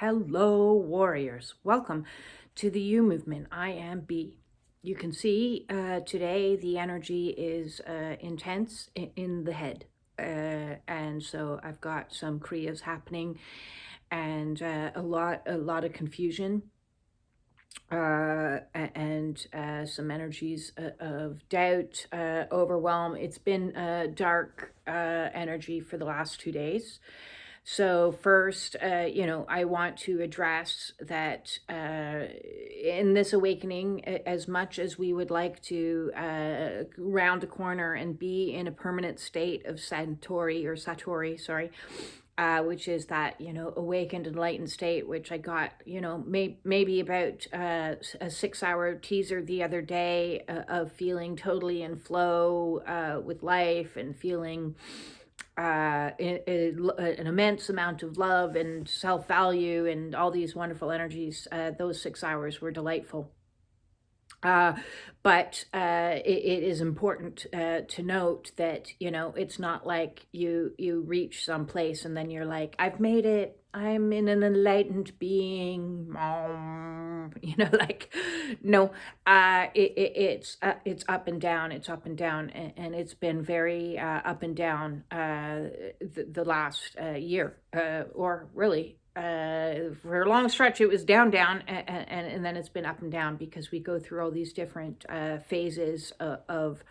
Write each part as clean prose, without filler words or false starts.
Hello, warriors. Welcome to the U movement. I am B. You can see today the energy is intense in the head. And so I've got some kriyas happening and a lot of confusion and some energies of doubt, overwhelm. It's been dark energy for the last 2 days. So first, I want to address that in this awakening, as much as we would like to round a corner and be in a permanent state of Satori, which is that, awakened, enlightened state, which I got, maybe about a 6-hour teaser the other day of feeling totally in flow with life and feeling an immense amount of love and self-value and all these wonderful energies. Those 6 hours were delightful. But it is important to note that, it's not like you reach some place and then you're like, I've made it. I'm in an enlightened being. No, it's up and down. It's up and down. And it's been very up and down the last year, or really for a long stretch it was down, and then it's been up and down because we go through all these different phases of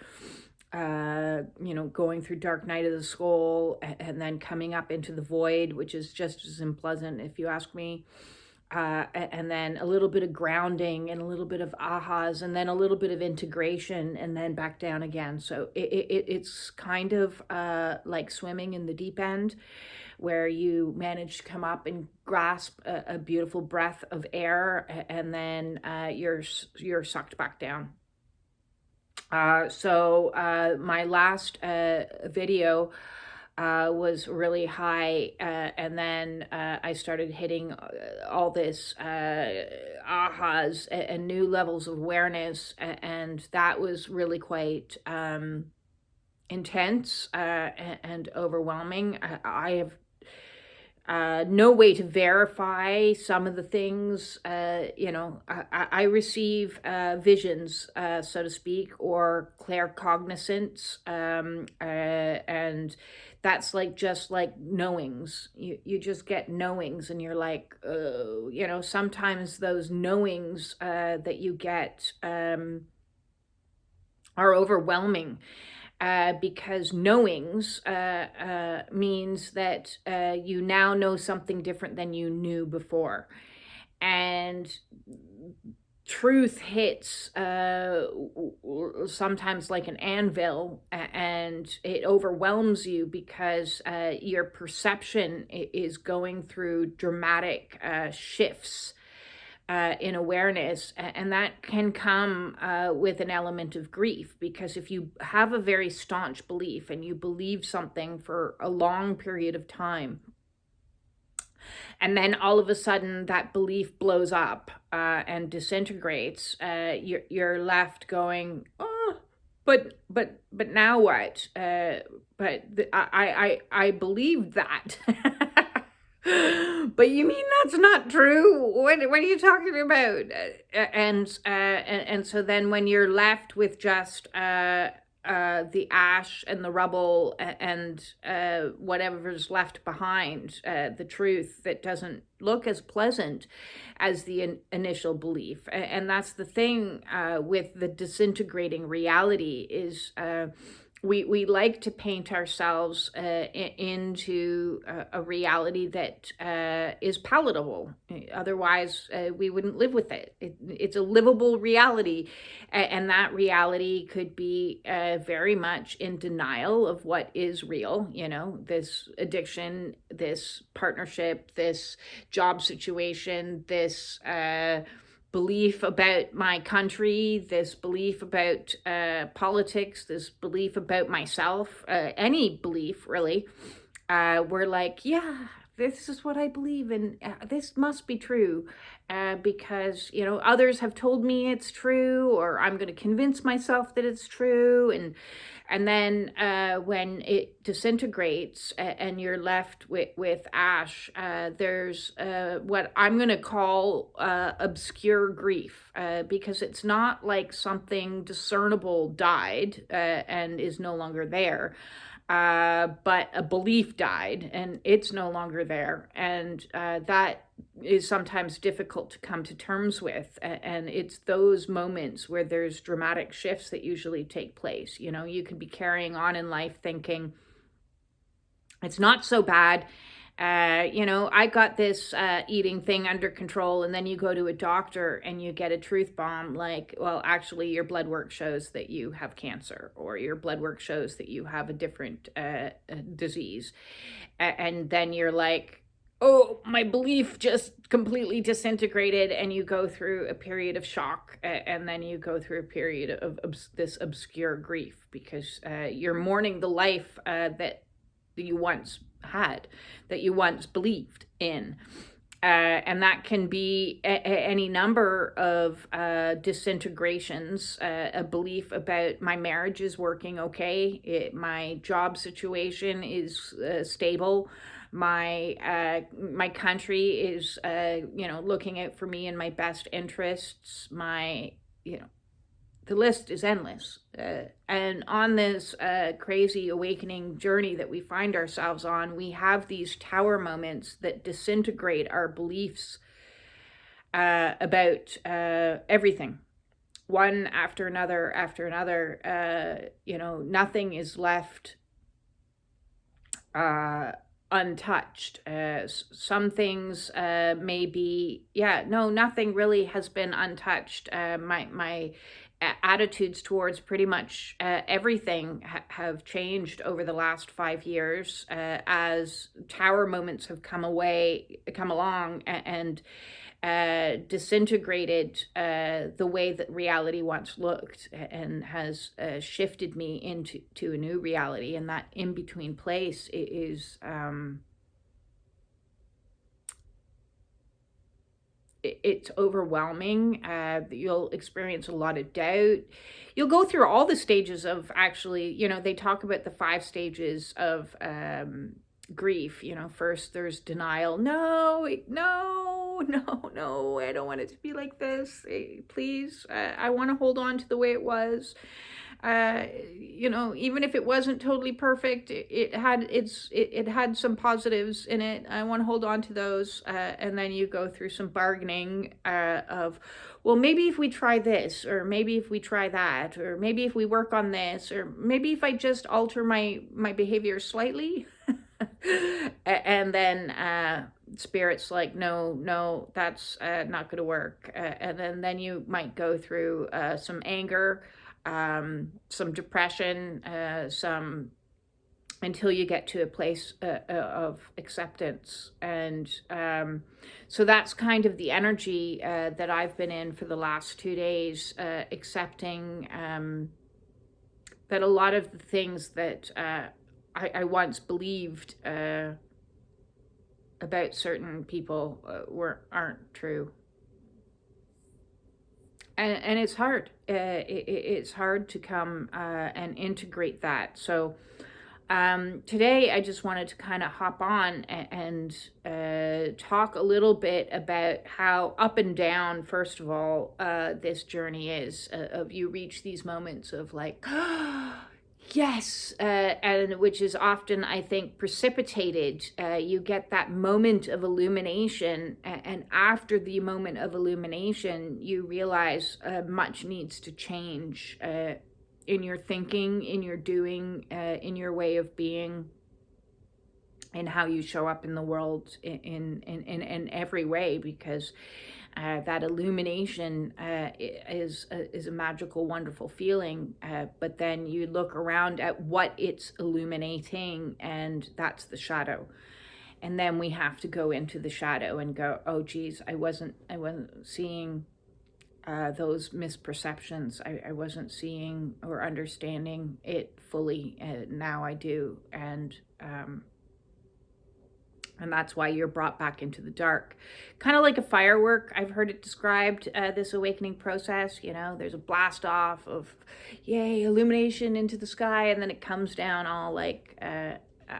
going through dark night of the soul and then coming up into the void, which is just as unpleasant if you ask me, and then a little bit of grounding and a little bit of ahas and then a little bit of integration and then back down again. So it's kind of like swimming in the deep end, where you manage to come up and grasp a beautiful breath of air, and then you're sucked back down. So my last video was really high, and then I started hitting all this ahas and new levels of awareness, and that was really quite intense and overwhelming. I have no way to verify some of the things. I receive visions, so to speak, or claircognizance, and that's just like knowings. You just get knowings, and you're like, sometimes those knowings that you get are overwhelming. Because knowings means that you now know something different than you knew before. And truth hits sometimes like an anvil, and it overwhelms you because your perception is going through dramatic shifts in awareness, and that can come with an element of grief, because if you have a very staunch belief and you believe something for a long period of time, and then all of a sudden that belief blows up and disintegrates, you're left going, oh, but now what? I believed that. But you mean that's not true? What are you talking about? And so then when you're left with just the ash and the rubble and whatever's left behind, the truth that doesn't look as pleasant as the initial belief. And that's the thing with the disintegrating reality is we like to paint ourselves into a reality that is palatable. Otherwise, we wouldn't live with it. It's a livable reality. And that reality could be very much in denial of what is real. This addiction, this partnership, this job situation, this belief about my country, this belief about politics, this belief about myself, any belief really, we're like, yeah, this is what I believe, and this must be true, because others have told me it's true, or I'm going to convince myself that it's true, and then when it disintegrates and you're left with ash, there's what I'm going to call obscure grief, because it's not like something discernible died and is no longer there. But a belief died and it's no longer there. And that is sometimes difficult to come to terms with. And it's those moments where there's dramatic shifts that usually take place. You could be carrying on in life thinking it's not so bad. I got this eating thing under control, and then you go to a doctor and you get a truth bomb like, well, actually, your blood work shows that you have cancer, or your blood work shows that you have a different disease. And then you're like, oh, my belief just completely disintegrated, and you go through a period of shock, and then you go through a period of this obscure grief, because you're mourning the life that you once had, that you once believed in. And that can be any number of disintegrations. A belief about my marriage is working okay, my job situation is stable, my country is looking out for me in my best interests, the list is endless. And on this crazy awakening journey that we find ourselves on, we have these tower moments that disintegrate our beliefs about everything, one after another after another. Nothing is left untouched. Some things may be, nothing really has been untouched. My attitudes towards pretty much everything have changed over the last 5 years as tower moments have come along and disintegrated the way that reality once looked, and has shifted me into a new reality. And that in-between place is it's overwhelming. You'll experience a lot of doubt. You'll go through all the stages of, actually, they talk about the 5 stages of grief. First there's denial. No, I don't want it to be like this. Please, I want to hold on to the way it was. Even if it wasn't totally perfect, it had some positives in it. I want to hold on to those. And then you go through some bargaining of, well, maybe if we try this, or maybe if we try that, or maybe if we work on this, or maybe if I just alter my behavior slightly. And then spirit's like, no, that's not going to work. And then you might go through some anger, some depression, until you get to a place of acceptance. And so that's kind of the energy that I've been in for the last 2 days, accepting that a lot of the things that I once believed about certain people aren't true. And it's hard. It's hard to come and integrate that. So today I just wanted to kind of hop on and talk a little bit about how up and down, first of all, this journey is. Of you reach these moments of like, yes, and which is often, I think, precipitated. You get that moment of illumination, and after the moment of illumination, you realize much needs to change in your thinking, in your doing, in your way of being, in how you show up in the world, in every way, because that illumination is a magical, wonderful feeling. But then you look around at what it's illuminating, and that's the shadow. And then we have to go into the shadow and go, oh, geez, I wasn't seeing those misperceptions. I wasn't seeing or understanding it fully. Now I do. And And that's why you're brought back into the dark. Kind of like a firework. I've heard it described, this awakening process. There's a blast off of, yay, illumination into the sky, and then it comes down all like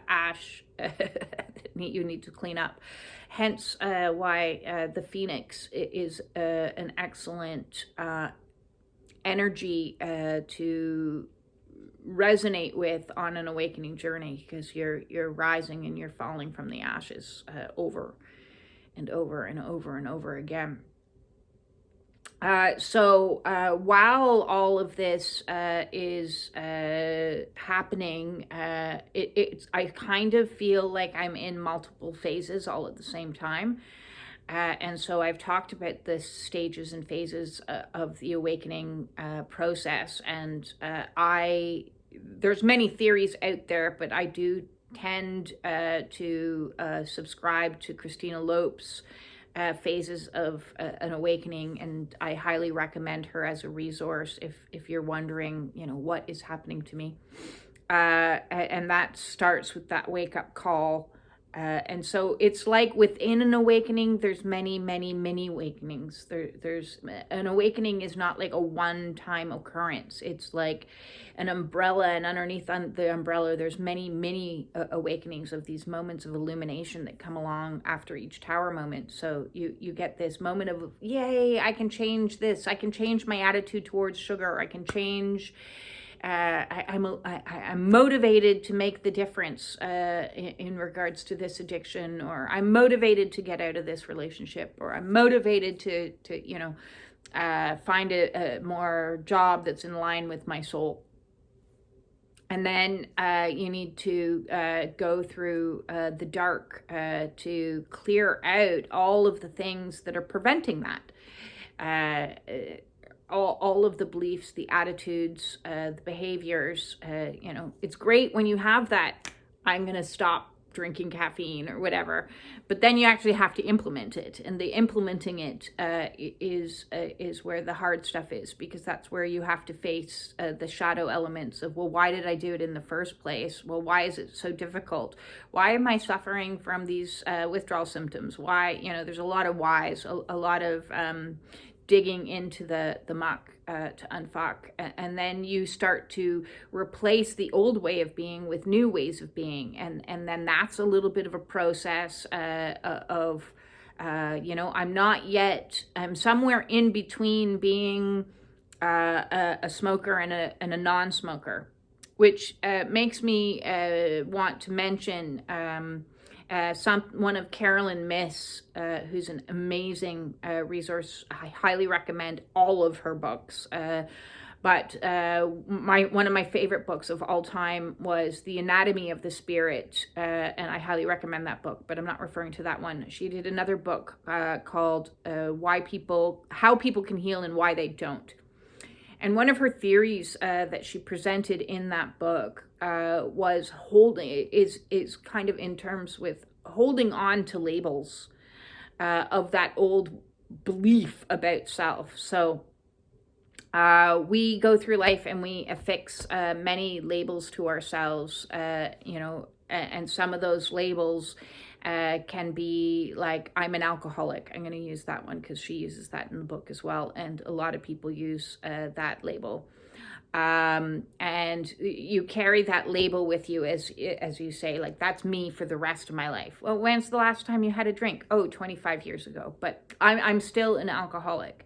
ash that you need to clean up. Hence why the phoenix is an excellent energy to resonate with on an awakening journey, because you're rising and you're falling from the ashes over and over and over and over again. So while all of this is happening, I kind of feel like I'm in multiple phases all at the same time. And so I've talked about the stages and phases of the awakening process. And there's many theories out there, but I do tend to subscribe to Christina Lope's phases of an awakening, and I highly recommend her as a resource if you're wondering, what is happening to me. And that starts with that wake-up call. And so it's like within an awakening, there's many, many, many awakenings. There's an awakening is not like a one-time occurrence. It's like an umbrella, and underneath the umbrella, there's many, many awakenings of these moments of illumination that come along after each tower moment. So you get this moment of, yay, I can change this. I can change my attitude towards sugar. I can change... I'm motivated to make the difference in regards to this addiction, or I'm motivated to get out of this relationship, or I'm motivated to find a more job that's in line with my soul. And then you need to go through the dark to clear out all of the things that are preventing that. All of the beliefs, the attitudes, the behaviors. It's great when you have that, I'm going to stop drinking caffeine or whatever, but then you actually have to implement it. And the implementing it is where the hard stuff is, because that's where you have to face the shadow elements of, well, why did I do it in the first place? Well, why is it so difficult? Why am I suffering from these withdrawal symptoms? Why, there's a lot of whys, a lot of digging into the muck to unfuck. And then you start to replace the old way of being with new ways of being. And then that's a little bit of a process of, I'm somewhere in between being a smoker and a non-smoker, which makes me want to mention one of Carolyn Miss, who's an amazing resource. I highly recommend all of her books. But one of my favorite books of all time was The Anatomy of the Spirit, and I highly recommend that book, but I'm not referring to that one. She did another book called How People Can Heal and Why They Don't. And one of her theories that she presented in that book was is kind of in terms with holding on to labels of that old belief about self. So we go through life and we affix many labels to ourselves, and some of those labels can be like, I'm an alcoholic. I'm going to use that one because she uses that in the book as well. And a lot of people use that label. And you carry that label with you as you say, like, that's me for the rest of my life. Well, when's the last time you had a drink? Oh, 25 years ago, but I'm still an alcoholic.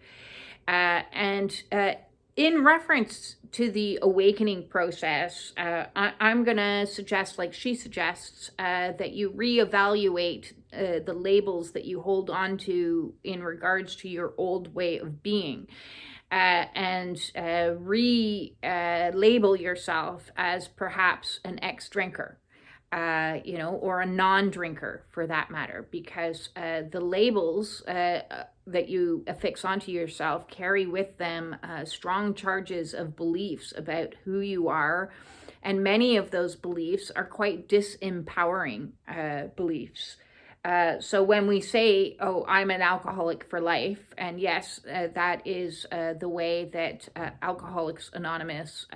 In reference to the awakening process, I'm going to suggest, like she suggests, that you reevaluate the labels that you hold on to in regards to your old way of being, and label yourself as perhaps an ex-drinker. Or a non-drinker for that matter, because the labels that you affix onto yourself carry with them strong charges of beliefs about who you are. And many of those beliefs are quite disempowering beliefs. So when we say, oh, I'm an alcoholic for life, and yes, that is the way that Alcoholics Anonymous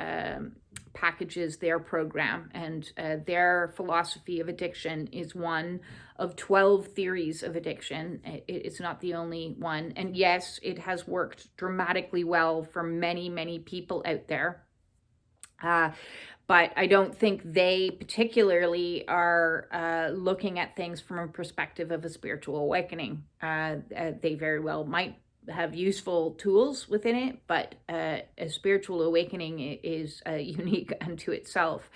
packages their program, and their philosophy of addiction is one of 12 theories of addiction. It's not the only one. And yes, it has worked dramatically well for many, many people out there. But I don't think they particularly are looking at things from a perspective of a spiritual awakening. They very well might have useful tools within it, but a spiritual awakening is unique unto itself.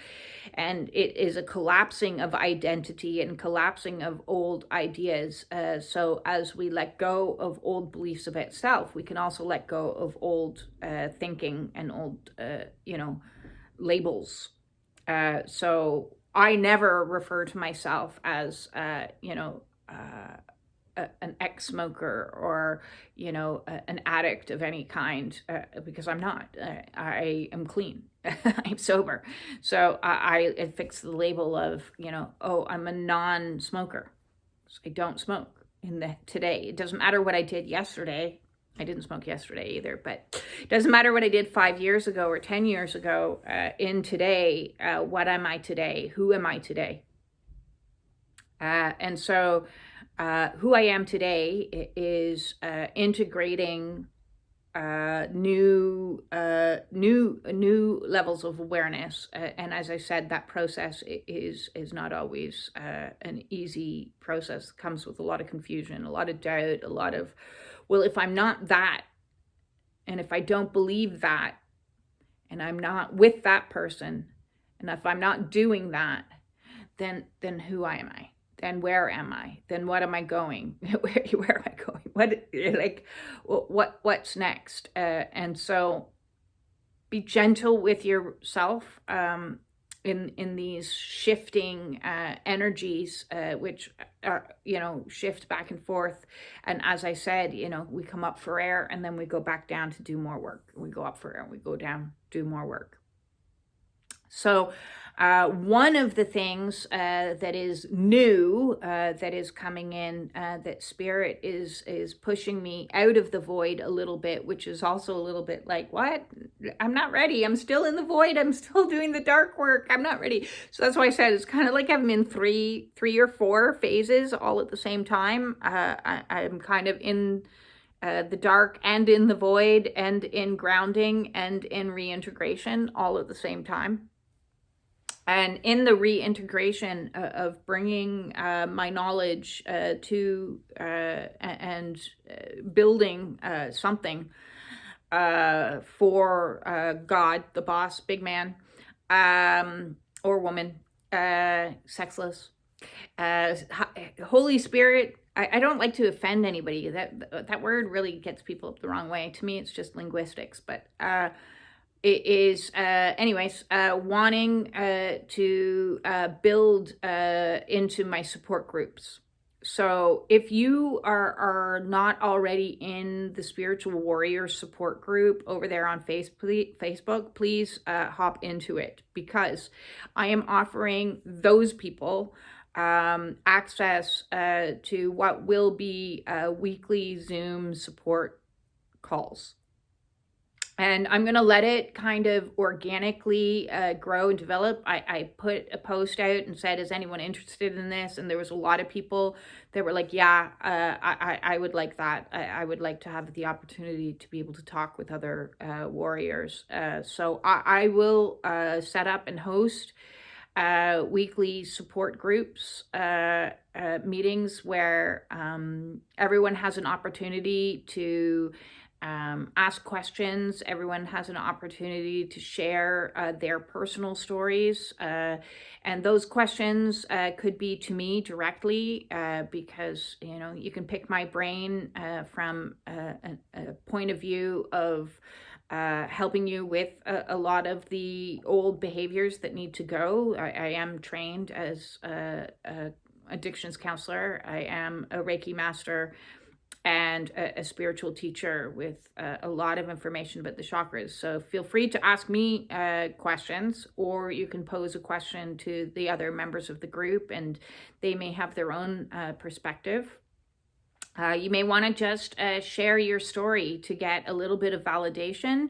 And it is a collapsing of identity and collapsing of old ideas. So as we let go of old beliefs about self, we can also let go of old thinking and old, labels. So I never refer to myself as, an ex-smoker or, an addict of any kind, because I'm not. I am clean. I'm sober. So I affix the label of, I'm a non-smoker. I don't smoke today. It doesn't matter what I did yesterday. I didn't smoke yesterday either, but it doesn't matter what I did 5 years ago or 10 years ago. In today, what am I today? Who am I today? And so who I am today is integrating new levels of awareness. And as I said, that process is not always an easy process. It comes with a lot of confusion, a lot of doubt, a lot of, well, if I'm not that, and if I don't believe that, and I'm not with that person, and if I'm not doing that, then who am I? Then where am I? Then what am I going? Where am I going? What's next? And so be gentle with yourself in these shifting energies, which are, shift back and forth. And as I said, we come up for air and then we go back down to do more work. We go up for air and we go down, do more work. So one of the things that is new, that is coming in, that Spirit is pushing me out of the void a little bit, which is also a little bit like, what? I'm not ready. I'm still in the void. I'm still doing the dark work. I'm not ready. So that's why I said it's kind of like I'm in three or four phases all at the same time. I'm kind of in the dark and in the void and in grounding and in reintegration all at the same time. And in the reintegration of bringing my knowledge to and building something for God, the boss, big man, or woman, sexless, Holy Spirit. I don't like to offend anybody. That word really gets people up the wrong way. To me, it's just linguistics, but it is, wanting to build into my support groups. So if you are not already in the Spiritual Warrior support group over there on Facebook, please hop into it, because I am offering those people access to what will be weekly Zoom support calls. And I'm going to let it kind of organically grow and develop. I put a post out and said, is anyone interested in this? And there was a lot of people that were like, yeah, I would like that. I would like to have the opportunity to be able to talk with other warriors. So I will set up and host weekly support groups, meetings where everyone has an opportunity to ask questions. Everyone has an opportunity to share their personal stories. And those questions could be to me directly, because, you can pick my brain from a point of view of helping you with a lot of the old behaviors that need to go. I am trained as a addictions counselor. I am a Reiki Master and a spiritual teacher with a lot of information about the chakras. So feel free to ask me questions, or you can pose a question to the other members of the group, and they may have their own perspective. You may want to just share your story to get a little bit of validation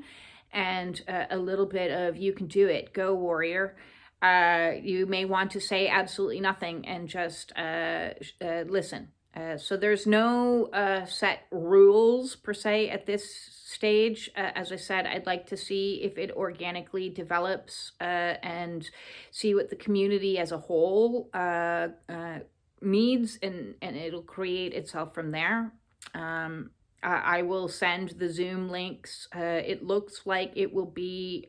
and a little bit of you can do it, go warrior. You may want to say absolutely nothing and just listen. So there's no set rules per se at this stage. As I said, I'd like to see if it organically develops and see what the community as a whole needs, and it'll create itself from there. I will send the Zoom links. It looks like it will be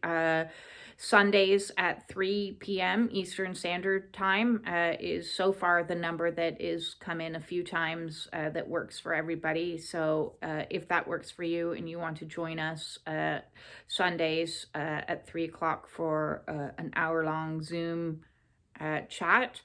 Sundays at 3 p.m. Eastern Standard Time is so far the number that is come in a few times that works for everybody. So if that works for you and you want to join us Sundays at 3 o'clock for an hour-long Zoom chat,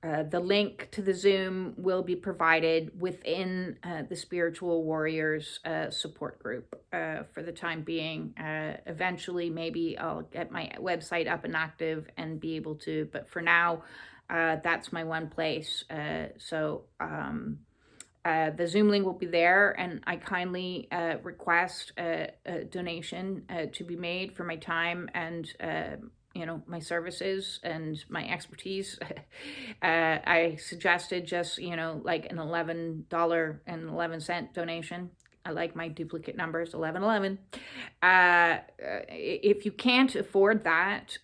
the link to the Zoom will be provided within the Spiritual Warriors support group for the time being. Eventually, maybe I'll get my website up and active and be able to, but for now, that's my one place. So the Zoom link will be there, and I kindly request a donation to be made for my time and my services and my expertise. I suggested just, like an $11.11 donation. I like my duplicate numbers, 1111. If you can't afford that,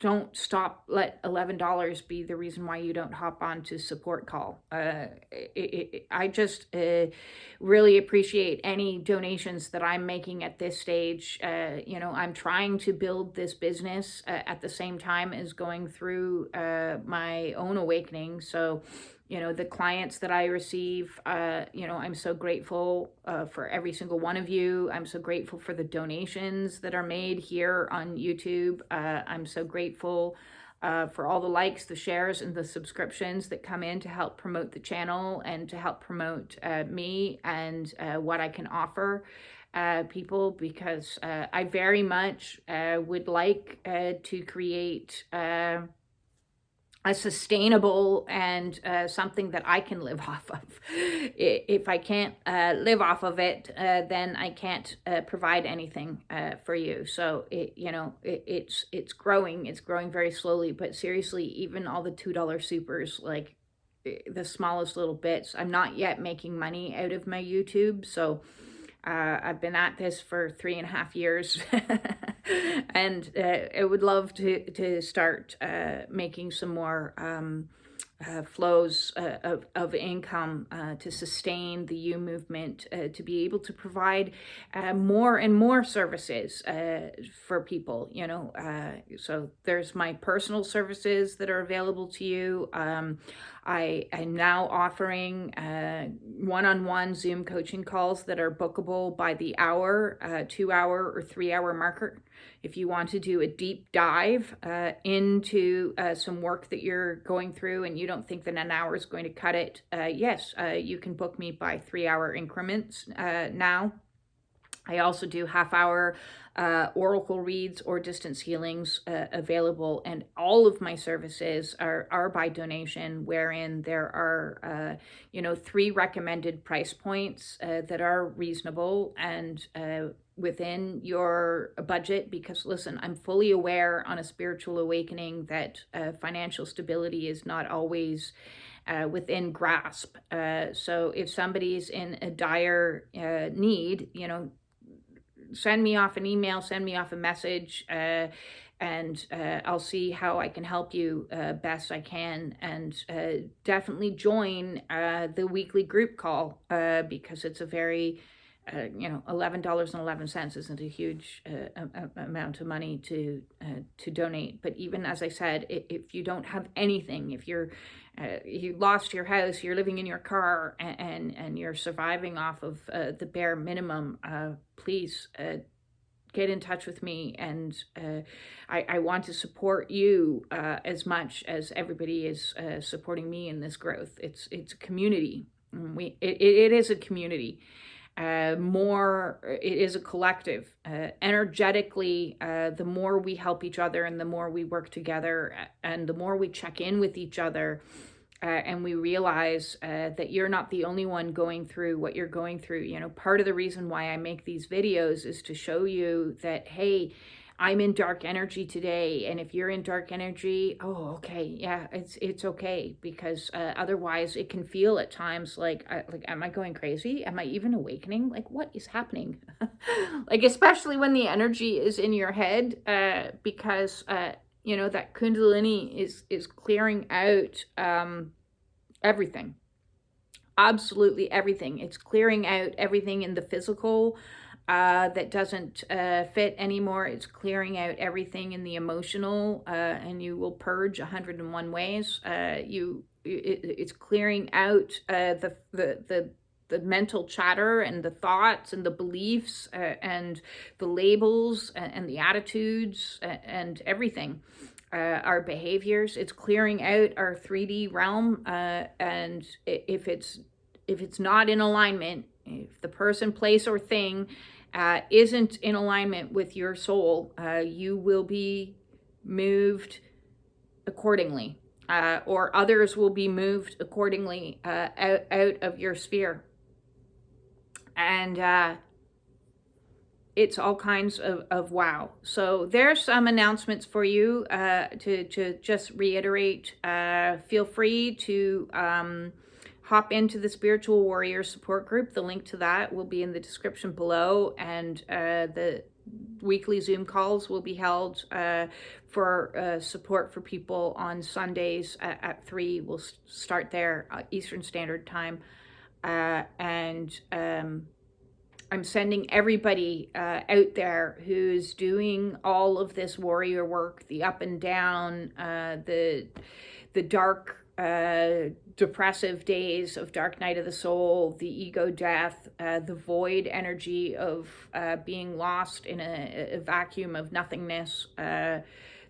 don't stop. Let $11 be the reason why you don't hop on to support call. I just really appreciate any donations that I'm making at this stage. I'm trying to build this business at the same time as going through my own awakening. So the clients that I receive, I'm so grateful for every single one of you. I'm so grateful for the donations that are made here on YouTube. I'm so grateful for all the likes, the shares, and the subscriptions that come in to help promote the channel and to help promote me and what I can offer people, because I very much would like to create a sustainable and something that I can live off of. If I can't live off of it, then I can't provide anything for you. So it's growing. It's growing very slowly, but seriously, even all the $2 supers, like the smallest little bits, I'm not yet making money out of my YouTube. So I've been at this for 3.5 years and I would love to start making some more flows of income to sustain the U movement, to be able to provide more and more services for people, so there's my personal services that are available to you. I am now offering one-on-one Zoom coaching calls that are bookable by the hour, 2-hour or 3-hour marker. If you want to do a deep dive into some work that you're going through and you don't think that an hour is going to cut it, yes, you can book me by 3-hour increments now. I also do half-hour oracle reads or distance healings available, and all of my services are by donation, wherein there are 3 recommended price points that are reasonable and within your budget, because listen, I'm fully aware on a spiritual awakening that financial stability is not always within grasp. So if somebody's in a dire need, send me off an email, send me off a message, and I'll see how I can help you best I can. And definitely join the weekly group call because it's a very $11.11 isn't a huge amount of money to donate. But even as I said, if you don't have anything, if you lost your house, you're living in your car, and you're surviving off of the bare minimum, please get in touch with me. And I want to support you as much as everybody is supporting me in this growth. It's a community. It is a community. It is a collective. Energetically, the more we help each other and the more we work together and the more we check in with each other, and we realize that you're not the only one going through what you're going through. Part of the reason why I make these videos is to show you that, hey, I'm in dark energy today, and if you're in dark energy, oh, okay, yeah, it's okay, because otherwise it can feel at times like, am I going crazy? Am I even awakening? Like, what is happening? Like, especially when the energy is in your head, because that Kundalini is clearing out everything, absolutely everything. It's clearing out everything in the physical that doesn't fit anymore. It's clearing out everything in the emotional, and you will purge 101 ways. It's clearing out the mental chatter and the thoughts and the beliefs and the labels and the attitudes and everything. Our behaviors. It's clearing out our 3D realm, and if it's not in alignment, if the person, place, or thing isn't in alignment with your soul, you will be moved accordingly, or others will be moved accordingly out of your sphere. And it's all kinds of wow. So there's some announcements for you to just reiterate. Feel free to hop into the Spiritual Warrior Support Group. The link to that will be in the description below, and the weekly Zoom calls will be held for support for people on Sundays at 3. We'll start there, Eastern Standard Time. I'm sending everybody out there who's doing all of this warrior work, the up and down, the dark, depressive days of dark night of the soul, the ego death, the void energy of being lost in a vacuum of nothingness, the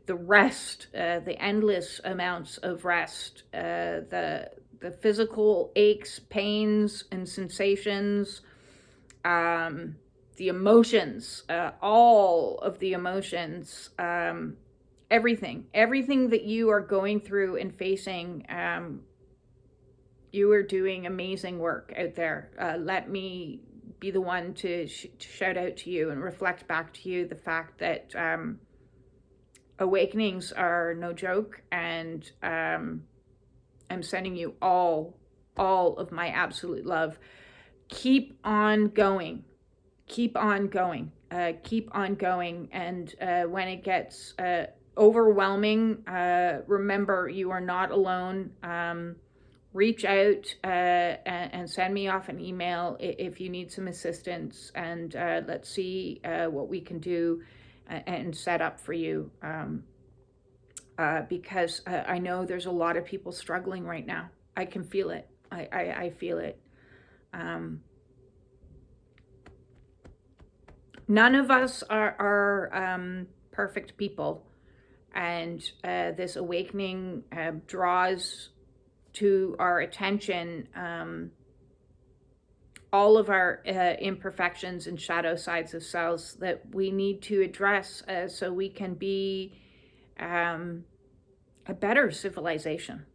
rest, the endless amounts of rest, the physical aches, pains, and sensations, the emotions, all of the emotions, everything that you are going through and facing. You are doing amazing work out there. Let me be the one to shout out to you and reflect back to you the fact that awakenings are no joke, and I'm sending you all of my absolute love. Keep on going, keep on going, keep on going. And when it gets overwhelming, remember you are not alone. Reach out and send me off an email if you need some assistance, and let's see what we can do and set up for you, because I know there's a lot of people struggling right now. I can feel it. I feel it. None of us are perfect people, and this awakening draws to our attention all of our imperfections and shadow sides of selves that we need to address, so we can be a better civilization,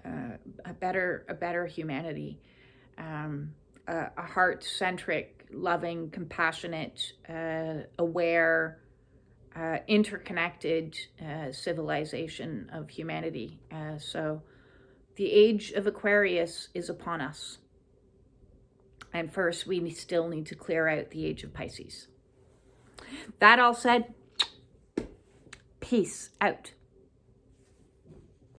a better humanity, a heart-centric, loving, compassionate, aware, interconnected civilization of humanity. So the age of Aquarius is upon us. And first, we still need to clear out the age of Pisces. That all said, peace out.